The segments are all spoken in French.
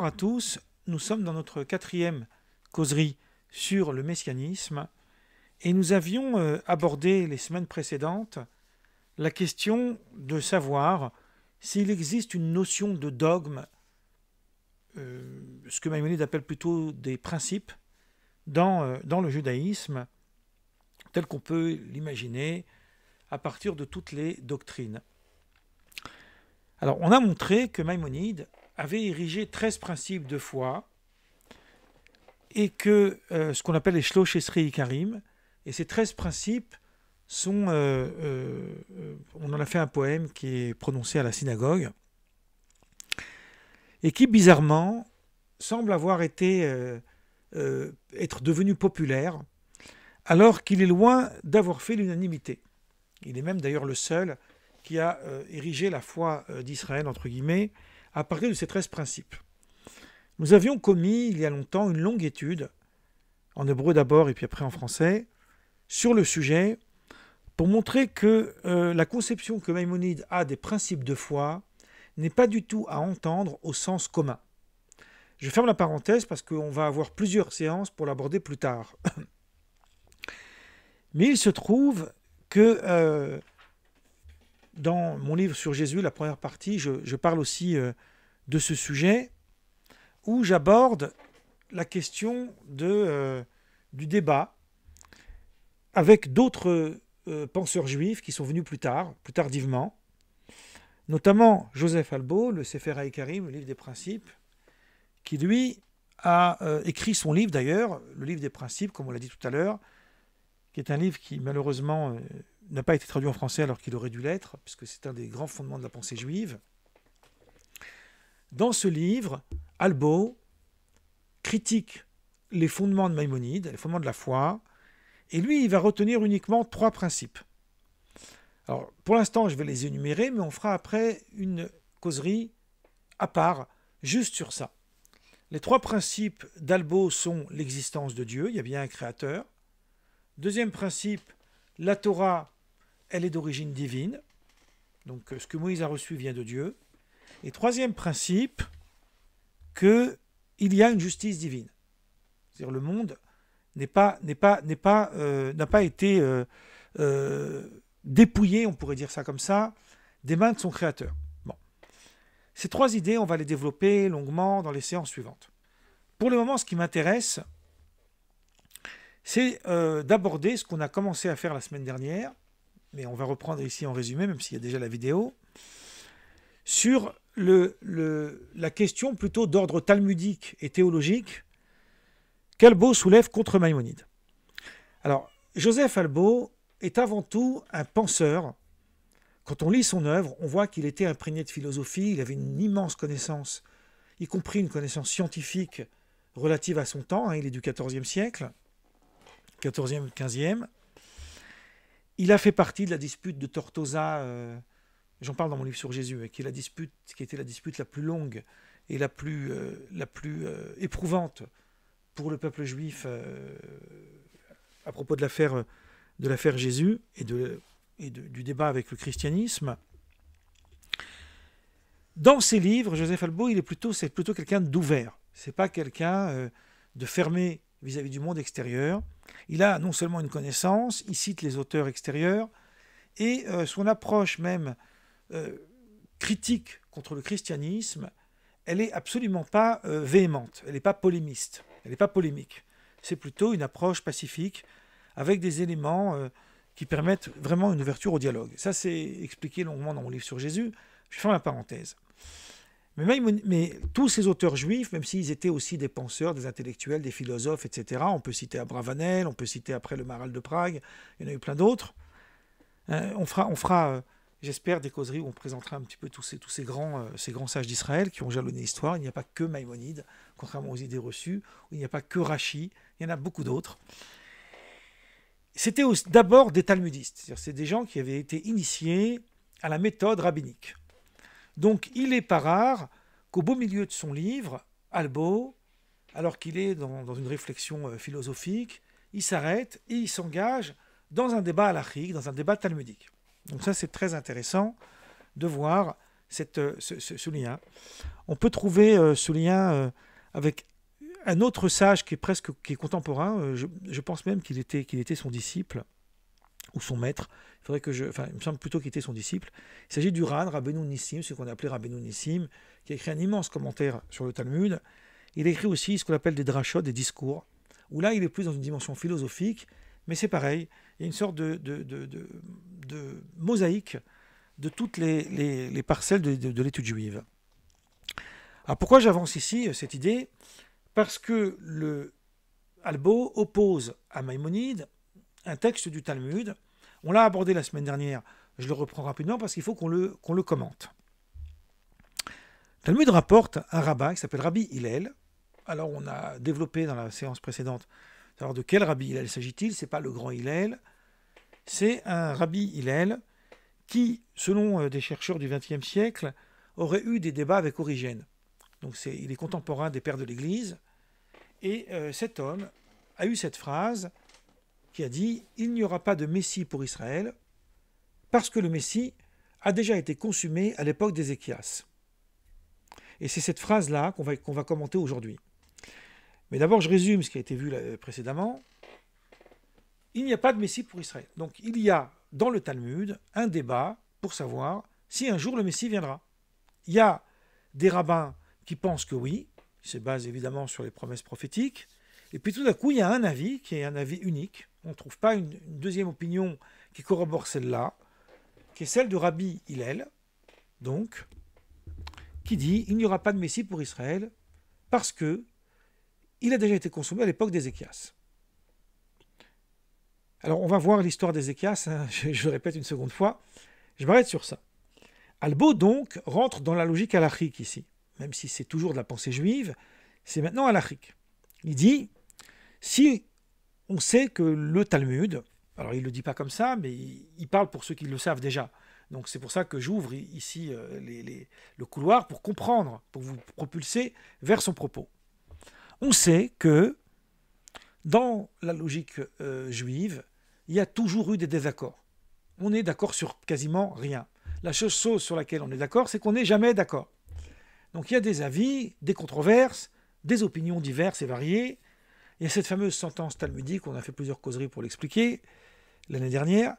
Bonjour à tous, nous sommes dans notre quatrième causerie sur le messianisme et nous avions abordé les semaines précédentes la question de savoir s'il existe une notion de dogme, ce que Maïmonide appelle plutôt des principes, dans le judaïsme, tel qu'on peut l'imaginer à partir de toutes les doctrines. Alors, on a montré que Maïmonide avait érigé 13 principes de foi et que ce qu'on appelle les Shlosh Esrei Ikarim, et ces 13 principes sont... on en a fait un poème qui est prononcé à la synagogue et qui, bizarrement, semble avoir été être devenu populaire alors qu'il est loin d'avoir fait l'unanimité. Il est même d'ailleurs le seul qui a érigé la foi d'Israël, entre guillemets, à partir de ces 13 principes. Nous avions commis, il y a longtemps, une longue étude, en hébreu d'abord et puis après en français, sur le sujet, pour montrer que la conception que Maïmonide a des principes de foi n'est pas du tout à entendre au sens commun. Je ferme la parenthèse parce qu'on va avoir plusieurs séances pour l'aborder plus tard. Mais il se trouve que dans mon livre sur Jésus, la première partie, je parle aussi de ce sujet, où j'aborde la question du débat avec d'autres penseurs juifs qui sont venus plus tardivement, notamment Joseph Albo, le Sefer HaIkarim, le livre des principes, qui lui a écrit son livre d'ailleurs, le livre des principes, comme on l'a dit tout à l'heure, qui est un livre qui malheureusement n'a pas été traduit en français alors qu'il aurait dû l'être, puisque c'est un des grands fondements de la pensée juive. Dans ce livre, Albo critique les fondements de Maïmonide, les fondements de la foi, et lui, il va retenir uniquement 3 principes. Alors, pour l'instant, je vais les énumérer, mais on fera après une causerie à part, juste sur ça. Les 3 principes d'Albo sont l'existence de Dieu, il y a bien un créateur. Deuxième principe, la Torah, elle est d'origine divine. Donc, ce que Moïse a reçu vient de Dieu. Et troisième principe, qu'il y a une justice divine. C'est-à-dire le monde n'a pas été dépouillé, on pourrait dire ça comme ça, des mains de son créateur. Bon. Ces 3 idées, on va les développer longuement dans les séances suivantes. Pour le moment, ce qui m'intéresse, c'est d'aborder ce qu'on a commencé à faire la semaine dernière, mais on va reprendre ici en résumé, même s'il y a déjà la vidéo, sur la question plutôt d'ordre talmudique et théologique qu'Albo soulève contre Maïmonide. Alors, Joseph Albo est avant tout un penseur. Quand on lit son œuvre, on voit qu'il était imprégné de philosophie, il avait une immense connaissance, y compris une connaissance scientifique relative à son temps, il est du XIVe siècle, 14e, 15e. Il a fait partie de la dispute de Tortosa, j'en parle dans mon livre sur Jésus, qui était la dispute la plus longue et la plus éprouvante pour le peuple juif à propos de l'affaire Jésus et du débat avec le christianisme. Dans ses livres, Joseph Albo, c'est plutôt quelqu'un d'ouvert. C'est pas quelqu'un de fermé vis-à-vis du monde extérieur. Il a non seulement une connaissance, il cite les auteurs extérieurs, et son approche même critique contre le christianisme, elle n'est absolument pas véhémente, elle n'est pas polémiste, elle n'est pas polémique. C'est plutôt une approche pacifique, avec des éléments qui permettent vraiment une ouverture au dialogue. Ça, c'est expliqué longuement dans mon livre sur Jésus. Je ferme la parenthèse. Mais tous ces auteurs juifs, même s'ils étaient aussi des penseurs, des intellectuels, des philosophes, etc., on peut citer Abravanel, on peut citer après le Maharal de Prague, il y en a eu plein d'autres. On fera j'espère, des causeries où on présentera un petit peu tous ces grands sages d'Israël qui ont jalonné l'histoire. Il n'y a pas que Maïmonide, contrairement aux idées reçues, il n'y a pas que Rachi, il y en a beaucoup d'autres. C'était d'abord des talmudistes, c'est-à-dire c'est des gens qui avaient été initiés à la méthode rabbinique. Donc il n'est pas rare qu'au beau milieu de son livre, Albo, alors qu'il est dans une réflexion philosophique, il s'arrête et il s'engage dans un débat halachique, dans un débat talmudique. Donc ça c'est très intéressant de voir ce lien. On peut trouver ce lien avec un autre sage qui est contemporain. Je pense même qu'il était son disciple ou son maître. Il me semble plutôt qu'il était son disciple. Il s'agit du Ran, Rabbeinu Nissim, ce qu'on a appelé Rabbeinu Nissim, qui a écrit un immense commentaire sur le Talmud. Il a écrit aussi ce qu'on appelle des drashot, des discours, où là il est plus dans une dimension philosophique, mais c'est pareil, il y a une sorte de mosaïque de toutes les parcelles de l'étude juive. Alors pourquoi j'avance ici cette idée? Parce que le Albo oppose à Maïmonide un texte du Talmud. On l'a abordé la semaine dernière, je le reprends rapidement parce qu'il faut qu'on le commente. Le Talmud rapporte un rabbin qui s'appelle Rabbi Hillel. Alors on a développé dans la séance précédente, savoir de quel Rabbi Hillel s'agit-il. Ce n'est pas le grand Hillel, c'est un Rabbi Hillel qui, selon des chercheurs du XXe siècle, aurait eu des débats avec Origène. Donc il est contemporain des pères de l'Église. Et cet homme a eu cette phrase qui a dit « Il n'y aura pas de Messie pour Israël parce que le Messie a déjà été consumé à l'époque d'Ézéchias. » Et c'est cette phrase-là qu'on va commenter aujourd'hui. Mais d'abord, je résume ce qui a été vu précédemment. Il n'y a pas de Messie pour Israël. Donc il y a dans le Talmud un débat pour savoir si un jour le Messie viendra. Il y a des rabbins qui pensent que oui, ils se basent évidemment sur les promesses prophétiques. Et puis tout d'un coup, il y a un avis qui est un avis unique. On ne trouve pas une deuxième opinion qui corrobore celle-là, qui est celle de Rabbi Hillel, donc, qui dit il n'y aura pas de Messie pour Israël parce que il a déjà été consommé à l'époque d'Ézéchias. Alors on va voir l'histoire d'Ézéchias, hein, je le répète une seconde fois, je m'arrête sur ça. Albo donc rentre dans la logique halachique ici, même si c'est toujours de la pensée juive, c'est maintenant halachique. Il dit, si on sait que le Talmud, alors il ne le dit pas comme ça, mais il parle pour ceux qui le savent déjà, donc c'est pour ça que j'ouvre ici le couloir pour comprendre, pour vous propulser vers son propos. On sait que dans la logique juive, il y a toujours eu des désaccords. On est d'accord sur quasiment rien. La seule chose sur laquelle on est d'accord, c'est qu'on n'est jamais d'accord. Donc il y a des avis, des controverses, des opinions diverses et variées. Il y a cette fameuse sentence talmudique, on a fait plusieurs causeries pour l'expliquer, l'année dernière,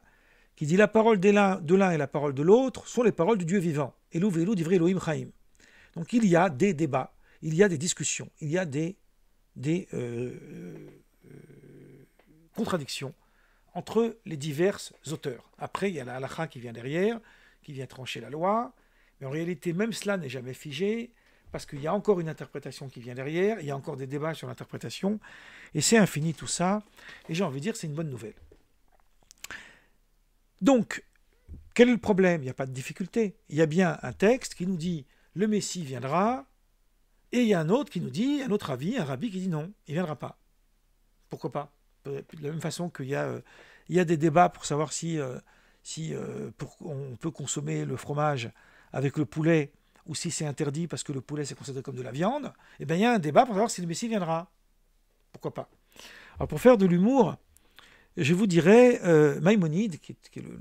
qui dit la parole de l'un et la parole de l'autre sont les paroles du Dieu vivant. Elou ve'elou divrei Elohim chaim. Donc il y a des débats, il y a des discussions, il y a des contradictions entre les divers auteurs. Après, il y a la halakha qui vient derrière, qui vient trancher la loi, mais en réalité, même cela n'est jamais figé, parce qu'il y a encore une interprétation qui vient derrière, il y a encore des débats sur l'interprétation, et c'est infini tout ça, et j'ai envie de dire c'est une bonne nouvelle. Donc, quel est le problème? Il n'y a pas de difficulté. Il y a bien un texte qui nous dit « le Messie viendra », et il y a un autre qui nous dit, un autre avis, un rabbi qui dit non, il ne viendra pas. Pourquoi pas? De la même façon qu'il y a des débats pour savoir si on peut consommer le fromage avec le poulet ou si c'est interdit parce que le poulet c'est considéré comme de la viande, et bien il y a un débat pour savoir si le Messie viendra. Pourquoi pas? Alors pour faire de l'humour, je vous dirais Maïmonide, qui est le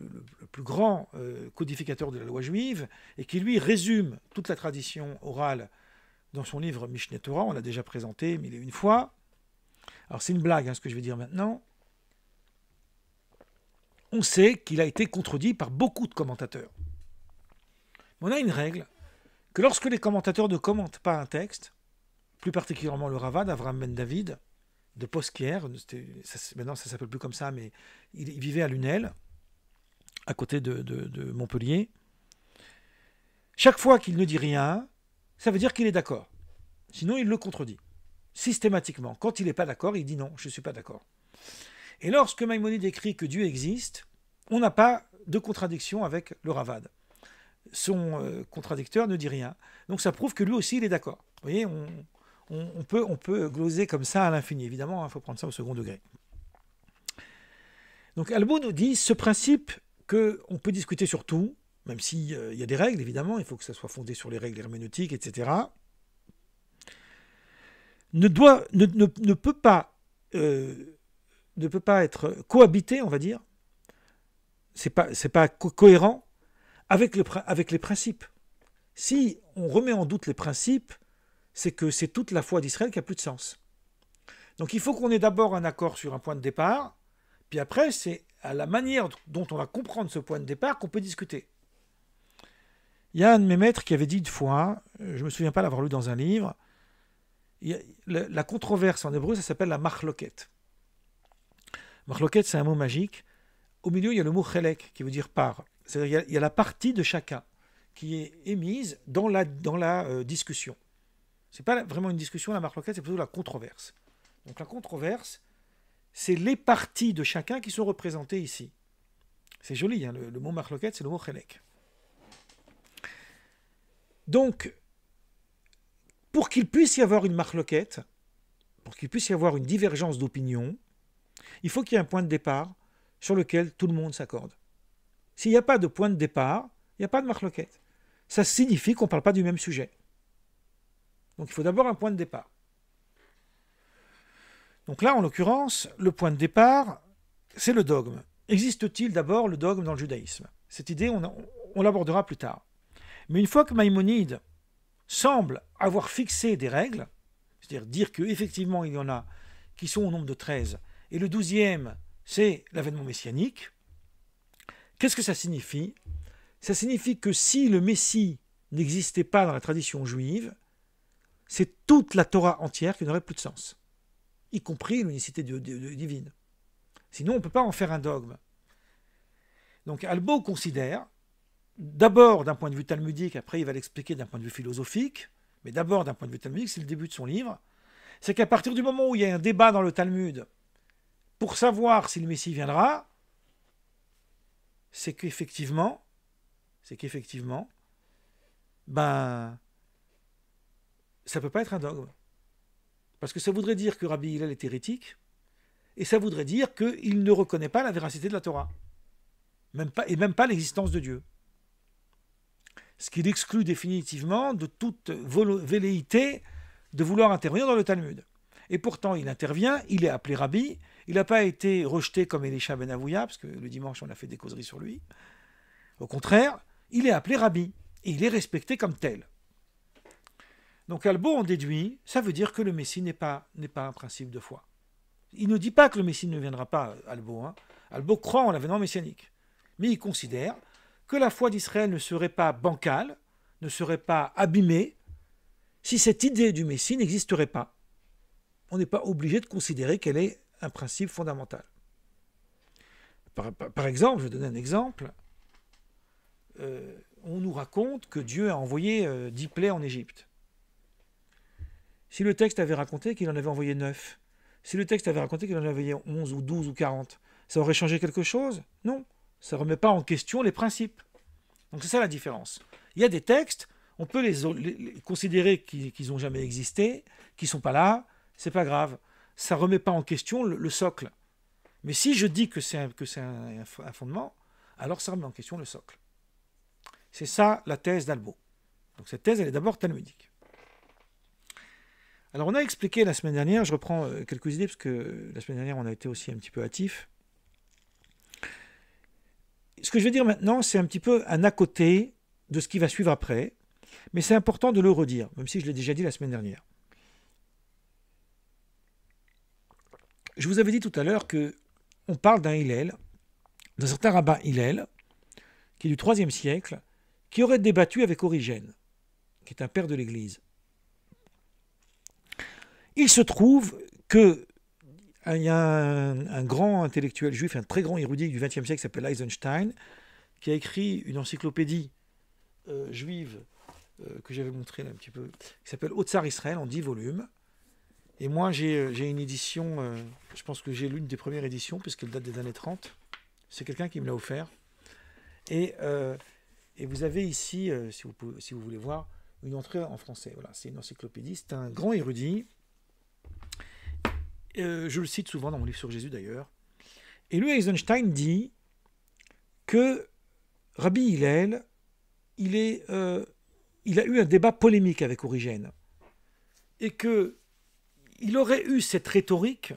plus grand codificateur de la loi juive, et qui lui résume toute la tradition orale dans son livre Mishneh Torah, on l'a déjà présenté mille et une fois. Alors c'est une blague ce que je vais dire maintenant. On sait qu'il a été contredit par beaucoup de commentateurs. On a une règle, que lorsque les commentateurs ne commentent pas un texte, plus particulièrement le Ravad, Avraham ben David, de Posquier, maintenant ça ne s'appelle plus comme ça, mais il vivait à Lunel, à côté de Montpellier. Chaque fois qu'il ne dit rien, ça veut dire qu'il est d'accord. Sinon, il le contredit. Systématiquement. Quand il n'est pas d'accord, il dit non, je ne suis pas d'accord. Et lorsque Maïmonide écrit que Dieu existe, on n'a pas de contradiction avec le Ravad. Son contradicteur ne dit rien. Donc ça prouve que lui aussi, il est d'accord. Vous voyez, on peut gloser comme ça à l'infini. Évidemment, il faut prendre ça au second degré. Donc Albo nous dit ce principe qu'on peut discuter sur tout, même s'il y a des règles, évidemment, il faut que ça soit fondé sur les règles herméneutiques, etc., ne peut pas être cohabité, on va dire, c'est pas cohérent avec les principes. Si on remet en doute les principes, c'est que c'est toute la foi d'Israël qui n'a plus de sens. Donc il faut qu'on ait d'abord un accord sur un point de départ, puis après, c'est à la manière dont on va comprendre ce point de départ qu'on peut discuter. Il y a un de mes maîtres qui avait dit une fois, je ne me souviens pas l'avoir lu dans un livre, la controverse en hébreu, ça s'appelle la machloket. Machloket, c'est un mot magique. Au milieu, il y a le mot chelek, qui veut dire part. C'est-à-dire il y a la partie de chacun qui est émise dans la discussion. Ce n'est pas vraiment une discussion, la machloket, c'est plutôt la controverse. Donc la controverse, c'est les parties de chacun qui sont représentées ici. C'est joli, hein, le mot machloket, c'est le mot chelek. Donc, pour qu'il puisse y avoir une machloket, pour qu'il puisse y avoir une divergence d'opinion, il faut qu'il y ait un point de départ sur lequel tout le monde s'accorde. S'il n'y a pas de point de départ, il n'y a pas de machloket. Ça signifie qu'on ne parle pas du même sujet. Donc il faut d'abord un point de départ. Donc là, en l'occurrence, le point de départ, c'est le dogme. Existe-t-il d'abord le dogme dans le judaïsme? Cette idée, on l'abordera plus tard. Mais une fois que Maïmonide semble avoir fixé des règles, c'est-à-dire dire qu'effectivement il y en a qui sont au nombre de 13, et le 12e, c'est l'avènement messianique, qu'est-ce que ça signifie? Ça signifie que si le Messie n'existait pas dans la tradition juive, c'est toute la Torah entière qui n'aurait plus de sens, y compris l'unicité divine. Sinon, on ne peut pas en faire un dogme. Donc Albo considère, d'abord d'un point de vue talmudique, après il va l'expliquer d'un point de vue philosophique, mais d'abord d'un point de vue talmudique, c'est le début de son livre, c'est qu'à partir du moment où il y a un débat dans le Talmud pour savoir si le Messie viendra, c'est qu'effectivement, ça ne peut pas être un dogme. Parce que ça voudrait dire que Rabbi Hillel est hérétique, et ça voudrait dire qu'il ne reconnaît pas la véracité de la Torah, même pas l'existence de Dieu. Ce qui l'exclut définitivement de toute velléité de vouloir intervenir dans le Talmud. Et pourtant, il intervient, il est appelé Rabbi, il n'a pas été rejeté comme Elisha ben Avouya, parce que le dimanche, on a fait des causeries sur lui. Au contraire, il est appelé Rabbi, et il est respecté comme tel. Donc Albo en déduit, ça veut dire que le Messie n'est pas un principe de foi. Il ne dit pas que le Messie ne viendra pas, Albo. Albo croit en l'avènement messianique. Mais il considère que la foi d'Israël ne serait pas bancale, ne serait pas abîmée, si cette idée du Messie n'existerait pas. On n'est pas obligé de considérer qu'elle est un principe fondamental. Par exemple, je vais donner un exemple. On nous raconte que Dieu a envoyé 10 plaies en Égypte. Si le texte avait raconté qu'il en avait envoyé 9, si le texte avait raconté qu'il en avait envoyé 11 ou 12 ou 40, ça aurait changé quelque chose? Non, ça ne remet pas en question les principes. Donc c'est ça la différence. Il y a des textes, on peut les considérer qu'ils n'ont jamais existé, qu'ils ne sont pas là, c'est pas grave. Ça ne remet pas en question le socle. Mais si je dis que c'est un fondement, alors ça remet en question le socle. C'est ça la thèse d'Albo. Donc cette thèse, elle est d'abord talmudique. Alors on a expliqué la semaine dernière, je reprends quelques idées, parce que la semaine dernière on a été aussi un petit peu hâtif. Ce que je vais dire maintenant, c'est un petit peu un à côté de ce qui va suivre après, mais c'est important de le redire, même si je l'ai déjà dit la semaine dernière. Je vous avais dit tout à l'heure qu'on parle d'un Hillel, d'un certain rabbin Hillel, qui est du IIIe siècle, qui aurait débattu avec Origène, qui est un père de l'Église. Il se trouve qu'il y a un grand intellectuel juif, un très grand érudit du XXe siècle qui s'appelle Eisenstein, qui a écrit une encyclopédie juive que j'avais montrée un petit peu, qui s'appelle Otsar Israël en 10 volumes. Et moi, j'ai une édition, je pense que j'ai l'une des premières éditions, puisqu'elle date des années 30. C'est quelqu'un qui me l'a offert. Et vous avez ici, si vous voulez voir, une entrée en français. Voilà, c'est une encyclopédie, c'est un grand érudit. Je le cite souvent dans mon livre sur Jésus d'ailleurs. Et lui, Eisenstein dit que Rabbi Hillel, il a eu un débat polémique avec Origène. Et qu'il aurait eu cette rhétorique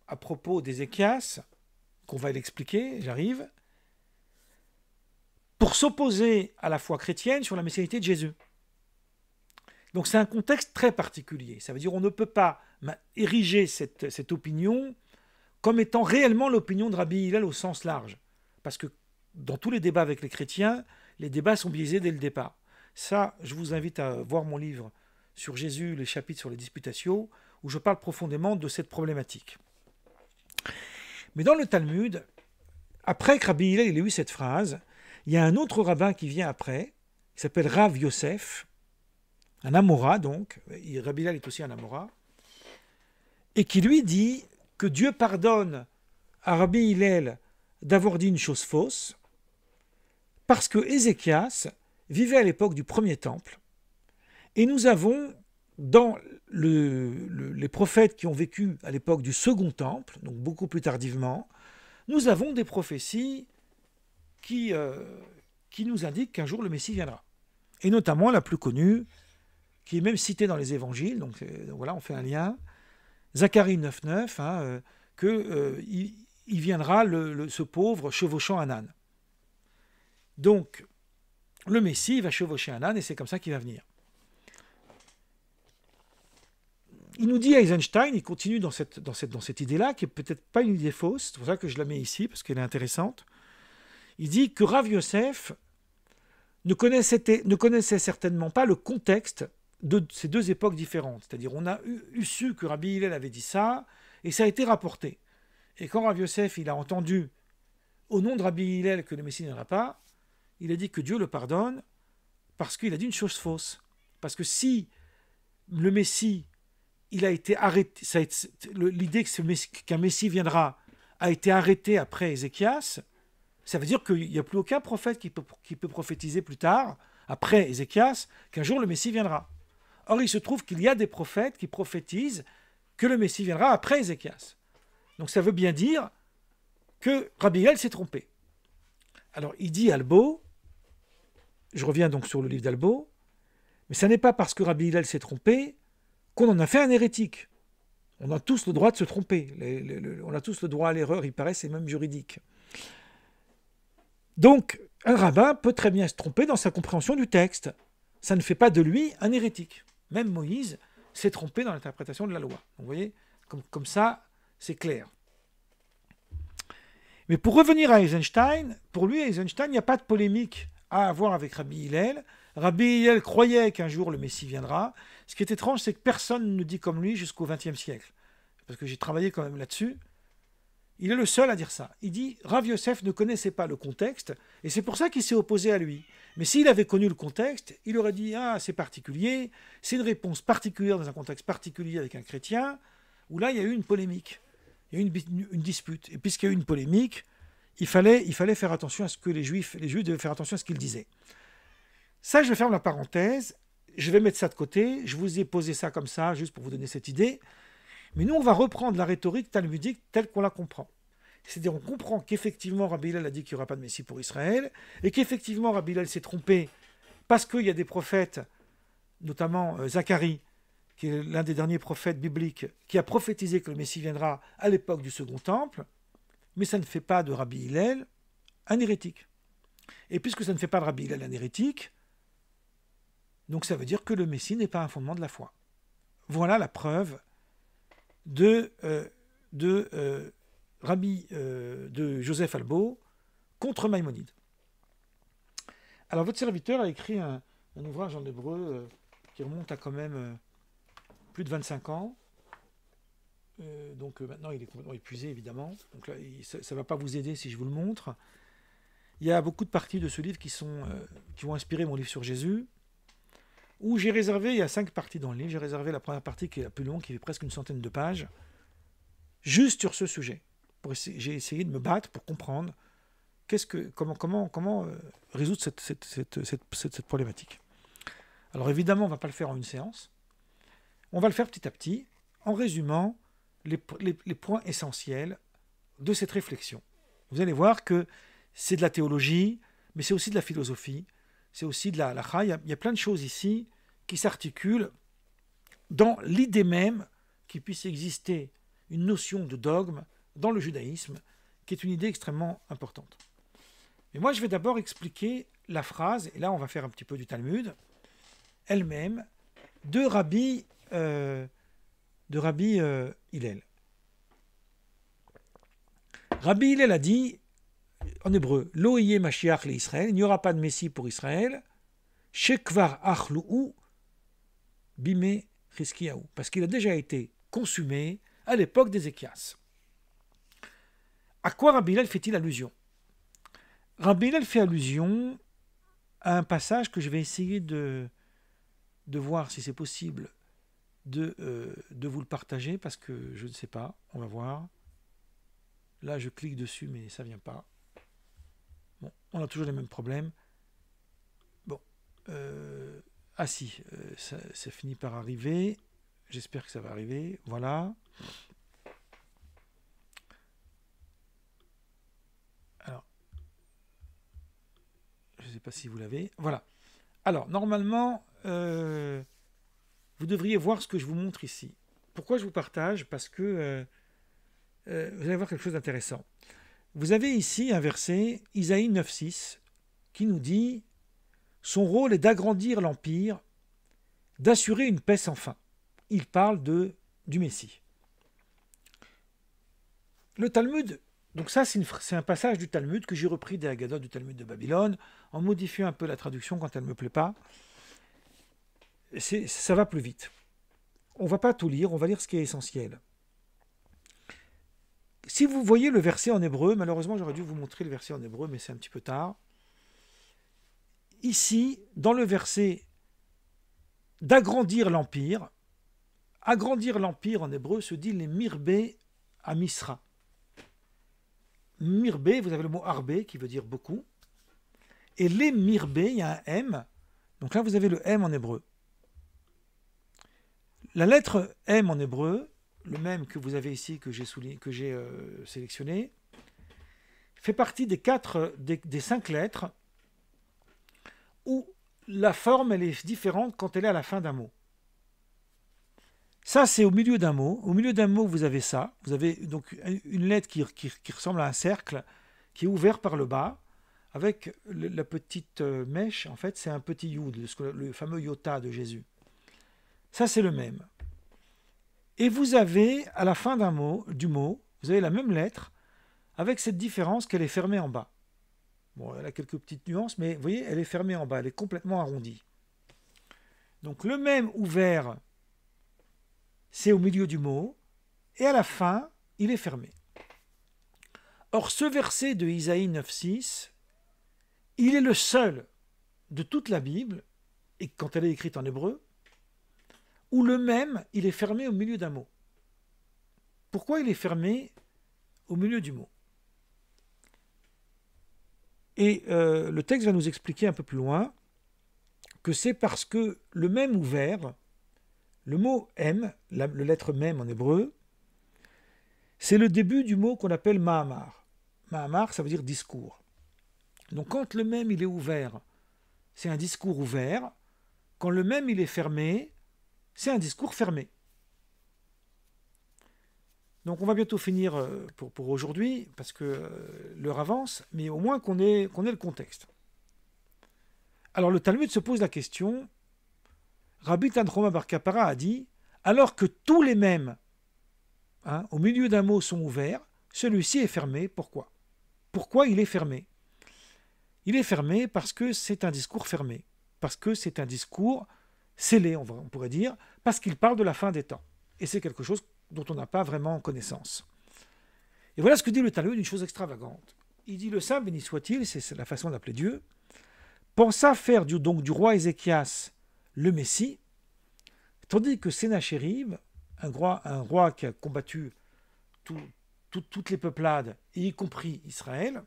à propos d'Ézéchias, qu'on va l'expliquer, j'arrive, pour s'opposer à la foi chrétienne sur la messianité de Jésus. Donc c'est un contexte très particulier. Ça veut dire qu'on ne peut pas ériger cette opinion comme étant réellement l'opinion de Rabbi Hillel au sens large. Parce que dans tous les débats avec les chrétiens, les débats sont biaisés dès le départ. Ça, je vous invite à voir mon livre sur Jésus, les chapitres sur les disputatio, où je parle profondément de cette problématique. Mais dans le Talmud, après que Rabbi Hillel ait eu cette phrase, il y a un autre rabbin qui vient après, qui s'appelle Rav Yosef, un Amora donc, Rabbi Hillel est aussi un Amora, et qui lui dit que Dieu pardonne à Rabbi Hillel d'avoir dit une chose fausse, parce que Ézéchias vivait à l'époque du premier temple, et nous avons dans les prophètes qui ont vécu à l'époque du second temple, donc beaucoup plus tardivement, nous avons des prophéties qui nous indiquent qu'un jour le Messie viendra. Et notamment la plus connue, qui est même citée dans les évangiles, donc voilà, on fait un lien, Zacharie 9.9, qu'il viendra ce pauvre chevauchant un âne. Donc, le Messie va chevaucher un âne et c'est comme ça qu'il va venir. Il nous dit Eisenstein, il continue dans cette idée-là, qui n'est peut-être pas une idée fausse, c'est pour ça que je la mets ici, parce qu'elle est intéressante. Il dit que Rav Yosef ne connaissait certainement pas le contexte de ces deux époques différentes. C'est-à-dire, on a su que Rabbi Hillel avait dit ça, et ça a été rapporté. Et quand Rav Yosef il a entendu, au nom de Rabbi Hillel, que le Messie ne viendra pas, il a dit que Dieu le pardonne, parce qu'il a dit une chose fausse. Parce que si le Messie il a été arrêté, l'idée qu'un Messie viendra a été arrêtée après Ézéchias, ça veut dire qu'il n'y a plus aucun prophète qui peut prophétiser plus tard, après Ézéchias, qu'un jour le Messie viendra. Or, il se trouve qu'il y a des prophètes qui prophétisent que le Messie viendra après Ézéchias. Donc ça veut bien dire que Rabbi Hillel s'est trompé. Alors, il dit Albo, je reviens donc sur le livre d'Albo, mais ce n'est pas parce que Rabbi Hillel s'est trompé qu'on en a fait un hérétique. On a tous le droit de se tromper. On a tous le droit à l'erreur, il paraît, c'est même juridique. Donc, un rabbin peut très bien se tromper dans sa compréhension du texte. Ça ne fait pas de lui un hérétique. Même Moïse s'est trompé dans l'interprétation de la loi. Donc, vous voyez, comme ça, c'est clair. Mais pour revenir à Eisenstein, pour lui, Eisenstein, il n'y a pas de polémique à avoir avec Rabbi Hillel. Rabbi Hillel croyait qu'un jour le Messie viendra. Ce qui est étrange, c'est que personne ne dit comme lui jusqu'au XXe siècle. Parce que j'ai travaillé quand même là-dessus. Il est le seul à dire ça. Il dit, Rav Yosef ne connaissait pas le contexte, et c'est pour ça qu'il s'est opposé à lui. Mais s'il avait connu le contexte, il aurait dit, ah, c'est particulier, c'est une réponse particulière dans un contexte particulier avec un chrétien, où là, il y a eu une polémique, il y a eu une dispute. Et puisqu'il y a eu une polémique, il fallait faire attention à ce que les Juifs devaient faire attention à ce qu'ils disaient. Ça, je ferme la parenthèse, je vais mettre ça de côté, je vous ai posé ça comme ça, juste pour vous donner cette idée. Mais nous, on va reprendre la rhétorique talmudique telle qu'on la comprend. C'est-à-dire, on comprend qu'effectivement, Rabbi Hillel a dit qu'il n'y aura pas de Messie pour Israël, et qu'effectivement, Rabbi Hillel s'est trompé, parce qu'il y a des prophètes, notamment Zacharie, qui est l'un des derniers prophètes bibliques, qui a prophétisé que le Messie viendra à l'époque du Second Temple, mais ça ne fait pas de Rabbi Hillel un hérétique. Et puisque ça ne fait pas de Rabbi Hillel un hérétique, donc ça veut dire que le Messie n'est pas un fondement de la foi. Voilà la preuve de Joseph Albo contre Maïmonide. Alors votre serviteur a écrit un ouvrage en hébreu qui remonte à quand même plus de 25 ans. Donc maintenant il est complètement épuisé évidemment. Donc là, ça ne va pas vous aider si je vous le montre. Il y a beaucoup de parties de ce livre qui vont inspirer mon livre sur Jésus, où j'ai réservé, il y a 5 parties dans le livre, j'ai réservé la première partie qui est la plus longue, qui fait presque une centaine de pages, juste sur ce sujet. J'ai essayé de me battre pour comprendre comment résoudre cette problématique. Alors évidemment, on ne va pas le faire en une séance, on va le faire petit à petit, en résumant les points essentiels de cette réflexion. Vous allez voir que c'est de la théologie, mais c'est aussi de la philosophie, c'est aussi de la halakha. Il y a plein de choses ici qui s'articulent dans l'idée même qu'il puisse exister une notion de dogme dans le judaïsme, qui est une idée extrêmement importante. Mais moi, je vais d'abord expliquer la phrase, et là on va faire un petit peu du Talmud, elle-même, de Rabbi Hillel. Rabbi Hillel a dit, en hébreu, Lo yeh Mashiach le Israël, il n'y aura pas de Messie pour Israël, Shekvar achlu'u bime Chizkiyahu, parce qu'il a déjà été consumé à l'époque d'Ézéchias. À quoi Rabbi Hillel fait-il allusion? Rabbi Hillel fait allusion à un passage que je vais essayer de voir si c'est possible de vous le partager, parce que je ne sais pas, on va voir. Là, je clique dessus, mais ça ne vient pas. Bon, on a toujours les mêmes problèmes. Bon, ah si, ça finit par arriver. J'espère que ça va arriver. Voilà. Alors, je ne sais pas si vous l'avez. Voilà. Alors, normalement, vous devriez voir ce que je vous montre ici. Pourquoi je vous partage? Parce que vous allez voir quelque chose d'intéressant. Vous avez ici un verset, Isaïe 9,6, qui nous dit « Son rôle est d'agrandir l'empire, d'assurer une paix sans fin. » Il parle du Messie. Le Talmud, donc ça c'est un passage du Talmud que j'ai repris des Haggadot du Talmud de Babylone, en modifiant un peu la traduction quand elle ne me plaît pas. Ça va plus vite. On ne va pas tout lire, on va lire ce qui est essentiel. Si vous voyez le verset en hébreu, malheureusement j'aurais dû vous montrer le verset en hébreu, mais c'est un petit peu tard. Ici, dans le verset d'agrandir l'empire en hébreu se dit les mirbé à Misra. Mirbé, vous avez le mot arbé qui veut dire beaucoup. Et les mirbé, il y a un M. Donc là, vous avez le M en hébreu. La lettre M en hébreu, le même que vous avez ici, que j'ai sélectionné, fait partie des 5 lettres où la forme elle est différente quand elle est à la fin d'un mot. Ça, c'est au milieu d'un mot. Au milieu d'un mot, vous avez ça. Vous avez donc une lettre qui ressemble à un cercle, qui est ouvert par le bas, avec la petite mèche. En fait, c'est un petit yud, le fameux iota de Jésus. Ça, c'est le même. Et vous avez, à la fin du mot, vous avez la même lettre, avec cette différence qu'elle est fermée en bas. Bon, elle a quelques petites nuances, mais vous voyez, elle est fermée en bas, elle est complètement arrondie. Donc le même ouvert, c'est au milieu du mot, et à la fin, il est fermé. Or, ce verset de Isaïe 9,6, il est le seul de toute la Bible, et quand elle est écrite en hébreu, où le même, il est fermé au milieu d'un mot. Pourquoi il est fermé au milieu du mot? Et le texte va nous expliquer un peu plus loin que c'est parce que le même ouvert, le mot M, la lettre même en hébreu, c'est le début du mot qu'on appelle Mahamar. Mahamar, ça veut dire discours. Donc quand le même il est ouvert, c'est un discours ouvert. Quand le même il est fermé, c'est un discours fermé. Donc on va bientôt finir pour aujourd'hui, parce que l'heure avance, mais au moins qu'on ait le contexte. Alors le Talmud se pose la question, Rabbi Tanchuma bar Kapara a dit, alors que tous les mêmes, au milieu d'un mot sont ouverts, celui-ci est fermé, pourquoi? Pourquoi il est fermé? Il est fermé parce que c'est un discours fermé, parce que c'est un discours scellé, on pourrait dire, parce qu'il parle de la fin des temps. Et c'est quelque chose dont on n'a pas vraiment connaissance. Et voilà ce que dit le Talmud, une chose extravagante. Il dit, le saint béni soit-il, c'est la façon d'appeler Dieu, pensa faire du roi Ézéchias le Messie, tandis que Sénachérib, un roi qui a combattu toutes les peuplades, y compris Israël,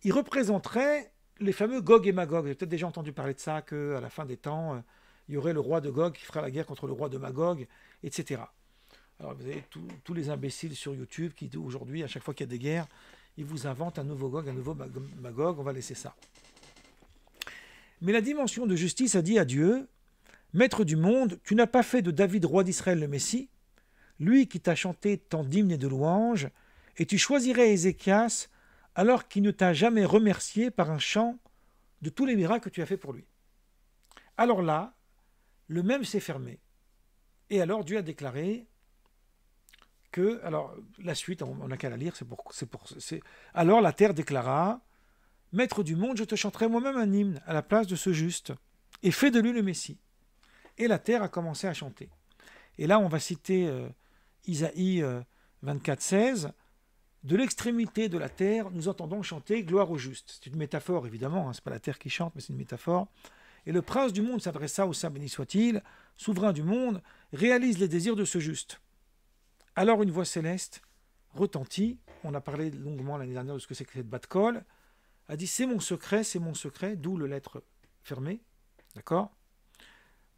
il représenterait les fameux Gog et Magog. Vous avez peut-être déjà entendu parler de ça, qu'à la fin des temps, il y aurait le roi de Gog qui fera la guerre contre le roi de Magog, etc. Alors vous avez tous les imbéciles sur YouTube qui, aujourd'hui, à chaque fois qu'il y a des guerres, ils vous inventent un nouveau Gog, un nouveau Magog, on va laisser ça. Mais la dimension de justice a dit à Dieu, « Maître du monde, tu n'as pas fait de David roi d'Israël le Messie, lui qui t'a chanté tant d'hymnes et de louanges, et tu choisirais Ézéchias alors qu'il ne t'a jamais remercié par un chant de tous les miracles que tu as fait pour lui. » Alors là, le même s'est fermé. Et alors Dieu a déclaré que, alors la suite, on n'a qu'à la lire, alors la terre déclara, Maître du monde, je te chanterai moi-même un hymne à la place de ce juste, et fais de lui le Messie. Et la terre a commencé à chanter. Et là, on va citer Isaïe 24,16. De l'extrémité de la terre, nous entendons chanter gloire au juste. C'est une métaphore, évidemment, hein, ce n'est pas la terre qui chante, mais c'est une métaphore. Et le prince du monde s'adressa au Saint béni soit-il, souverain du monde, réalise les désirs de ce juste. Alors une voix céleste retentit, on a parlé longuement l'année dernière de ce que c'est que cette bat-colle, a dit c'est mon secret, d'où le lettre fermée, d'accord?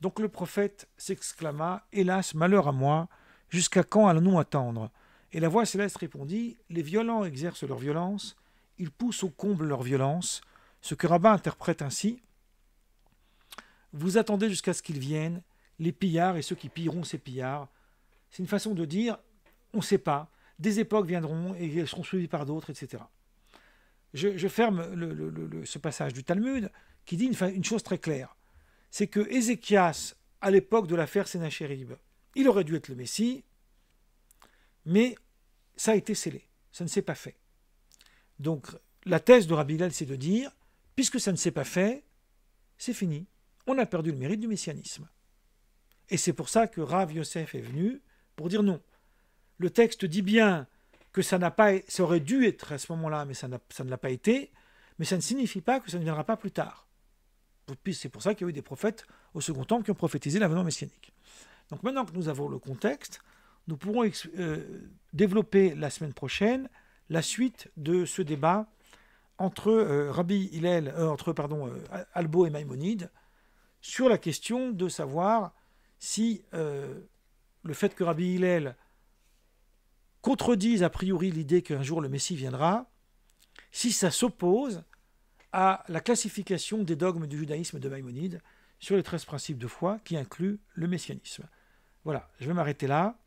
Donc le prophète s'exclama, hélas, malheur à moi, jusqu'à quand allons-nous attendre? Et la voix céleste répondit, les violents exercent leur violence, ils poussent au comble leur violence, ce que Rabbin interprète ainsi, vous attendez jusqu'à ce qu'ils viennent, les pillards et ceux qui pilleront ces pillards. C'est une façon de dire, on ne sait pas, des époques viendront et elles seront suivies par d'autres, etc. Je ferme ce passage du Talmud qui dit une chose très claire. C'est que Ézéchias, à l'époque de l'affaire Sénachérib, il aurait dû être le Messie, mais ça a été scellé, ça ne s'est pas fait. Donc la thèse de Rabbi Hillel, c'est de dire, puisque ça ne s'est pas fait, c'est fini. On a perdu le mérite du messianisme. Et c'est pour ça que Rav Yosef est venu pour dire non. Le texte dit bien que ça aurait dû être à ce moment-là, mais ça ne l'a pas été, mais ça ne signifie pas que ça ne viendra pas plus tard. C'est pour ça qu'il y a eu des prophètes au second temps qui ont prophétisé l'avènement messianique. Donc maintenant que nous avons le contexte, nous pourrons développer la semaine prochaine la suite de ce débat entre Albo et Maïmonide sur la question de savoir si le fait que Rabbi Hillel contredise a priori l'idée qu'un jour le Messie viendra, si ça s'oppose à la classification des dogmes du judaïsme de Maïmonide sur les 13 principes de foi qui incluent le messianisme. Voilà, je vais m'arrêter là.